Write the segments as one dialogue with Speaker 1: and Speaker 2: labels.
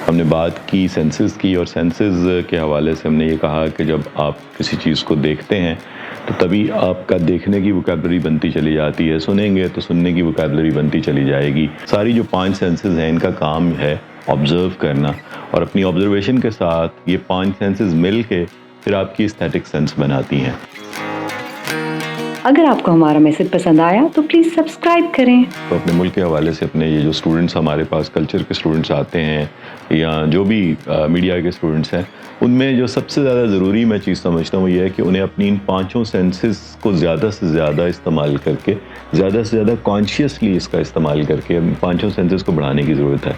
Speaker 1: ہم نے بات کی سینسز کی، اور سینسز کے حوالے سے ہم نے یہ کہا کہ جب آپ کسی چیز کو دیکھتے ہیں تو تبھی آپ کا دیکھنے کی ووکیبلری بنتی چلی جاتی ہے، سنیں گے تو سننے کی ووکیبلری بنتی چلی جائے گی. ساری جو 5 سینسز ہیں ان کا کام ہے آبزرو کرنا، اور اپنی آبزرویشن کے ساتھ یہ 5 سینسز مل کے پھر آپ کی استھیٹک سینس بناتی ہیں.
Speaker 2: اگر آپ کو ہمارا میسج پسند آیا تو پلیز سبسکرائب کریں.
Speaker 1: تو اپنے ملک کے حوالے سے اپنے یہ جو اسٹوڈنٹس ہمارے پاس کلچر کے اسٹوڈنٹس آتے ہیں یا جو بھی میڈیا کے اسٹوڈنٹس ہیں، ان میں جو سب سے زیادہ ضروری میں چیز سمجھتا ہوں وہ یہ ہے کہ انہیں اپنی ان 5 سینسز کو زیادہ سے زیادہ استعمال کر کے، زیادہ سے زیادہ کانشیسلی اس کا استعمال کر کے 5 سینسز کو بڑھانے کی ضرورت ہے.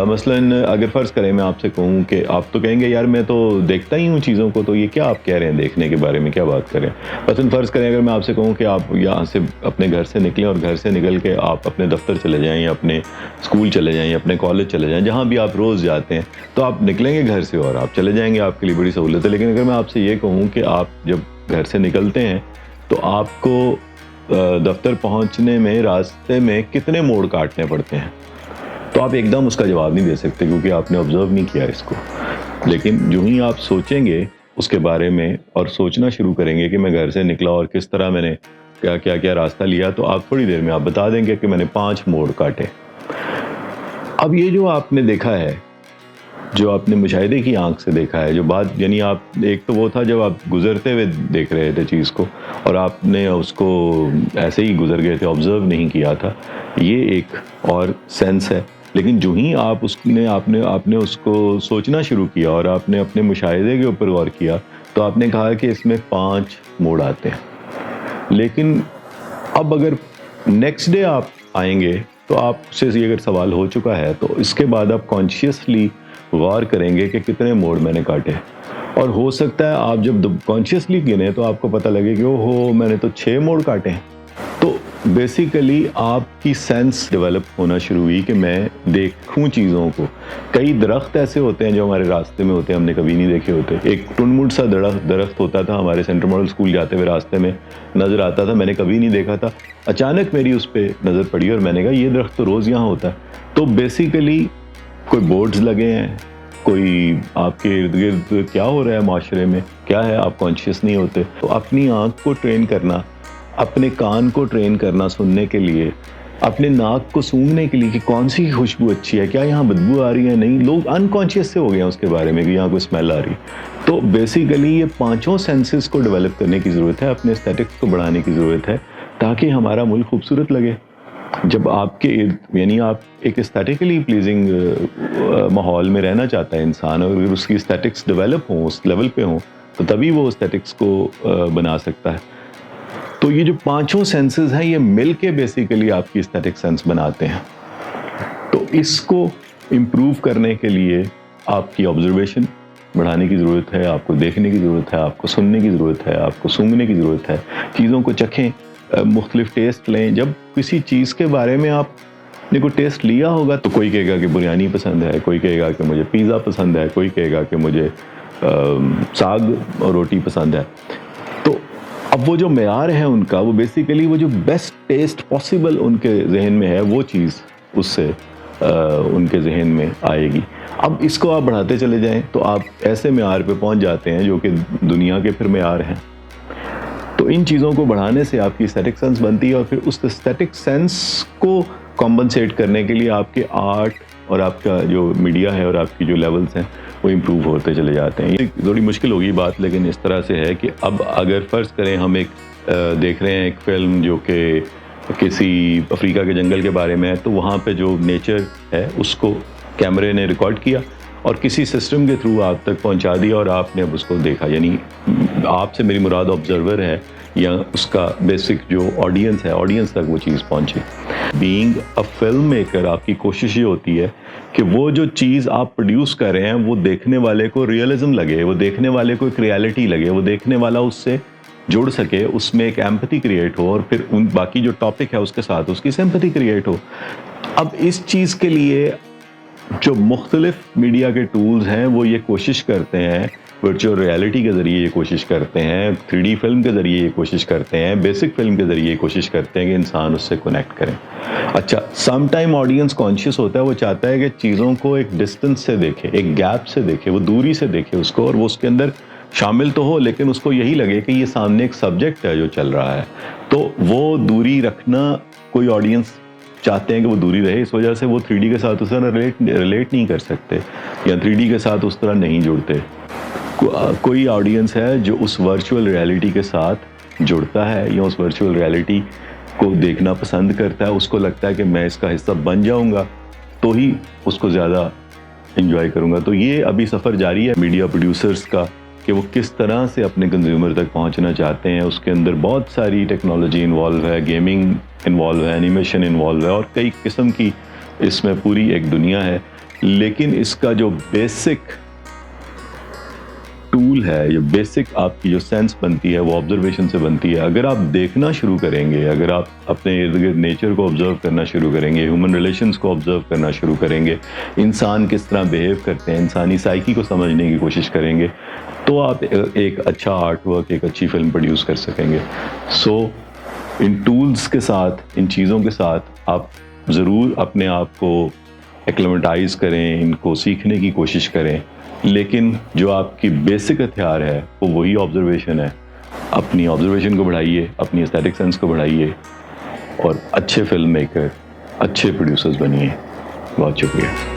Speaker 1: مثلاً اگر فرض کریں میں آپ سے کہوں کہ آپ تو کہیں گے یار میں تو دیکھتا ہی ہوں چیزوں کو، تو یہ کیا آپ کہہ رہے ہیں دیکھنے کے بارے میں، کیا بات کریں. مثلاً فرض کریں اگر میں آپ سے کہوں کہ آپ یہاں سے اپنے گھر سے نکلیں اور گھر سے نکل کے آپ اپنے دفتر چلے جائیں یا اپنے اسکول چلے جائیں یا اپنے کالج چلے جائیں، جہاں بھی آپ روز جاتے ہیں، تو آپ نکلیں گے گھر سے اور آپ چلے جائیں گے، آپ کے لیے بڑی سہولت ہے. لیکن اگر میں آپ سے یہ کہوں کہ آپ جب گھر سے نکلتے ہیں تو آپ کو دفتر پہنچنے میں راستے میں کتنے موڑ کاٹنے پڑتے ہیں، تو آپ ایک دم اس کا جواب نہیں دے سکتے کیونکہ آپ نے آبزرو نہیں کیا اس کو. لیکن جو ہی آپ سوچیں گے اس کے بارے میں اور سوچنا شروع کریں گے کہ میں گھر سے نکلا اور کس طرح میں نے کیا راستہ لیا، تو آپ تھوڑی دیر میں آپ بتا دیں گے کہ میں نے 5 موڑ کاٹے. اب یہ جو آپ نے دیکھا ہے، جو آپ نے مشاہدے کی آنکھ سے دیکھا ہے، جو بات یعنی آپ ایک تو وہ تھا جب آپ گزرتے ہوئے دیکھ رہے تھے چیز کو اور آپ نے اس کو ایسے ہی گزر گئے تھے، آبزرو نہیں کیا تھا، یہ ایک اور سینس ہے. لیکن جو ہی آپ نے اس کو سوچنا شروع کیا اور آپ نے اپنے مشاہدے کے اوپر غور کیا، تو آپ نے کہا کہ اس میں 5 موڑ آتے ہیں. لیکن اب اگر نیکسٹ ڈے آپ آئیں گے تو آپ سے یہ اگر سوال ہو چکا ہے تو اس کے بعد آپ کانشیسلی غور کریں گے کہ کتنے موڑ میں نے کاٹے، اور ہو سکتا ہے آپ جب کانشیسلی گنے تو آپ کو پتہ لگے کہ اوہو میں نے تو 6 موڑ کاٹے ہیں. تو بیسیکلی آپ کی سینس ڈیولپ ہونا شروع ہوئی کہ میں دیکھوں چیزوں کو. کئی درخت ایسے ہوتے ہیں جو ہمارے راستے میں ہوتے ہیں، ہم نے کبھی نہیں دیکھے ہوتے. ایک ٹنمڈ سا درخت ہوتا تھا ہمارے سینٹرل ماڈل اسکول جاتے ہوئے راستے میں نظر آتا تھا، میں نے کبھی نہیں دیکھا تھا. اچانک میری اس پہ نظر پڑی اور میں نے کہا یہ درخت تو روز یہاں ہوتا ہے. تو بیسیکلی کوئی بورڈز لگے ہیں، کوئی آپ کے ارد گرد کیا ہو رہا ہے معاشرے میں کیا ہے، آپ کانشیس نہیں ہوتے. تو اپنی آنکھ کو ٹرین کرنا، اپنے کان کو ٹرین کرنا سننے کے لیے، اپنے ناک کو سونگھنے کے لیے کہ کون سی خوشبو اچھی ہے، کیا یہاں بدبو آ رہی ہے، نہیں. لوگ انکانشیس سے ہو گئے ہیں اس کے بارے میں کہ یہاں کوئی اسمیل آ رہی. تو بیسیکلی یہ 5 سینسز کو ڈیولپ کرنے کی ضرورت ہے، اپنے اسٹیٹکس کو بڑھانے کی ضرورت ہے تاکہ ہمارا ملک خوبصورت لگے. جب آپ کے یعنی آپ ایک اسٹیٹیکلی پلیزنگ ماحول میں رہنا چاہتا ہے انسان، اور اگر اس کی اسٹیٹکس ڈیولپ ہوں، اس لیول پہ ہوں، تو تبھی وہ اسٹیٹکس کو بنا سکتا ہے. تو یہ جو 5 سینسز ہیں یہ مل کے بیسیکلی آپ کی اسٹیٹک سینس بناتے ہیں. تو اس کو امپروو کرنے کے لیے آپ کی آبزرویشن بڑھانے کی ضرورت ہے، آپ کو دیکھنے کی ضرورت ہے، آپ کو سننے کی ضرورت ہے، آپ کو سونگھنے کی ضرورت ہے، چیزوں کو چکھیں، مختلف ٹیسٹ لیں. جب کسی چیز کے بارے میں آپ نے کوئی ٹیسٹ لیا ہوگا تو کوئی کہے گا کہ بریانی پسند ہے، کوئی کہے گا کہ مجھے پیزا پسند ہے، کوئی کہے گا کہ مجھے ساگ اور روٹی پسند ہے. تو اب وہ جو معیار ہے ان کا، وہ بیسیکلی وہ جو بیسٹ ٹیسٹ پاسبل ان کے ذہن میں ہے وہ چیز اس سے ان کے ذہن میں آئے گی. اب اس کو آپ بڑھاتے چلے جائیں تو آپ ایسے معیار پہ پہنچ جاتے ہیں جو کہ دنیا کے پھر معیار ہیں. تو ان چیزوں کو بڑھانے سے آپ کی اسٹیٹک سینس بنتی ہے، اور پھر اس اسٹیٹک سینس کو کمپنسیٹ کرنے کے لیے آپ کے آرٹ اور آپ کا جو میڈیا ہے اور آپ کی جو لیولز ہیں وہ امپروو ہوتے چلے جاتے ہیں. یہ تھوڑی مشکل ہوگی بات، لیکن اس طرح سے ہے کہ اب اگر فرض کریں ہم ایک دیکھ رہے ہیں ایک فلم جو کہ کسی افریقہ کے جنگل کے بارے میں ہے، تو وہاں پہ جو نیچر ہے اس کو کیمرے نے ریکارڈ کیا اور کسی سسٹم کے تھرو آپ تک پہنچا دیا اور آپ نے اب اس کو دیکھا. یعنی آپ سے میری مراد آبزرور ہے یا اس کا بیسک جو آڈینس ہے، آڈینس تک وہ چیز پہنچے. بینگ اے فلم میکر آپ کی کوشش یہ ہوتی ہے کہ وہ جو چیز آپ پروڈیوس کر رہے ہیں وہ دیکھنے والے کو ریئلزم لگے، وہ دیکھنے والے کو ایک ریالٹی لگے، وہ دیکھنے والا اس سے جڑ سکے، اس میں ایک ایمپتھی کریٹ ہو، اور پھر ان باقی جو ٹاپک ہے اس کے ساتھ اس کی سمپتھی کریٹ ہو. اب اس چیز کے لیے جو مختلف میڈیا کے ٹولز ہیں وہ یہ کوشش کرتے ہیں، ورچوئل ریالٹی کے ذریعے یہ کوشش کرتے ہیں، 3D فلم کے ذریعے یہ کوشش کرتے ہیں، بیسک فلم کے ذریعے یہ کوشش کرتے ہیں کہ انسان اس سے کنیکٹ کریں۔ اچھا، سم ٹائم آڈینس کانشیس ہوتا ہے، وہ چاہتا ہے کہ چیزوں کو ایک ڈسٹنس سے دیکھے، ایک گیپ سے دیکھے، وہ دوری سے دیکھے اس کو، اور وہ اس کے اندر شامل تو ہو لیکن اس کو یہی لگے کہ یہ سامنے ایک سبجیکٹ ہے جو چل رہا ہے۔ تو وہ دوری رکھنا کوئی آڈینس چاہتے ہیں کہ وہ دوری رہے، اس وجہ سے وہ 3D کے ساتھ اس طرح ریلیٹ نہیں کر سکتے یا 3D کے ساتھ اس طرح نہیں جڑتے۔ کوئی آڈینس ہے جو اس ورچوئل ریالٹی کے ساتھ جڑتا ہے یا اس ورچوئل ریالٹی کو دیکھنا پسند کرتا ہے، اس کو لگتا ہے کہ میں اس کا حصہ بن جاؤں گا تو ہی اس کو زیادہ انجوائے کروں گا۔ تو یہ ابھی سفر جاری ہے میڈیا پروڈیوسرز کا کہ وہ کس طرح سے اپنے کنزیومر تک پہنچنا چاہتے ہیں۔ اس کے اندر بہت ساری ٹیکنالوجی انوالو ہے، گیمنگ انوالو ہے، اینیمیشن انوالو ہے، اور کئی قسم کی اس میں پوری ایک دنیا ہے۔ لیکن اس کا جو بیسک ٹول ہے، یہ بیسک آپ کی جو سینس بنتی ہے وہ آبزرویشن سے بنتی ہے۔ اگر آپ دیکھنا شروع کریں گے، اگر آپ اپنے ارد گرد نیچر کو آبزرو کرنا شروع کریں گے، ہیومن ریلیشنز کو آبزرو کرنا شروع کریں گے، انسان کس طرح بیہیو کرتے ہیں، انسانی سائیکی کو سمجھنے کی کوشش کریں گے، تو آپ ایک اچھا آرٹ ورک، ایک اچھی فلم پروڈیوس کر سکیں گے۔ سو ان ٹولز کے ساتھ، ان چیزوں کے ساتھ آپ ضرور اپنے آپ کو ایکلیمیٹائز کریں، ان کو سیکھنے کی کوشش کریں، لیکن جو آپ کی بیسک ہتھیار ہے وہ وہی آبزرویشن ہے۔ اپنی آبزرویشن کو بڑھائیے، اپنی ایستھیٹک سینس کو بڑھائیے، اور اچھے فلم میکر، اچھے پروڈیوسرز بنیے۔ بہت شکریہ۔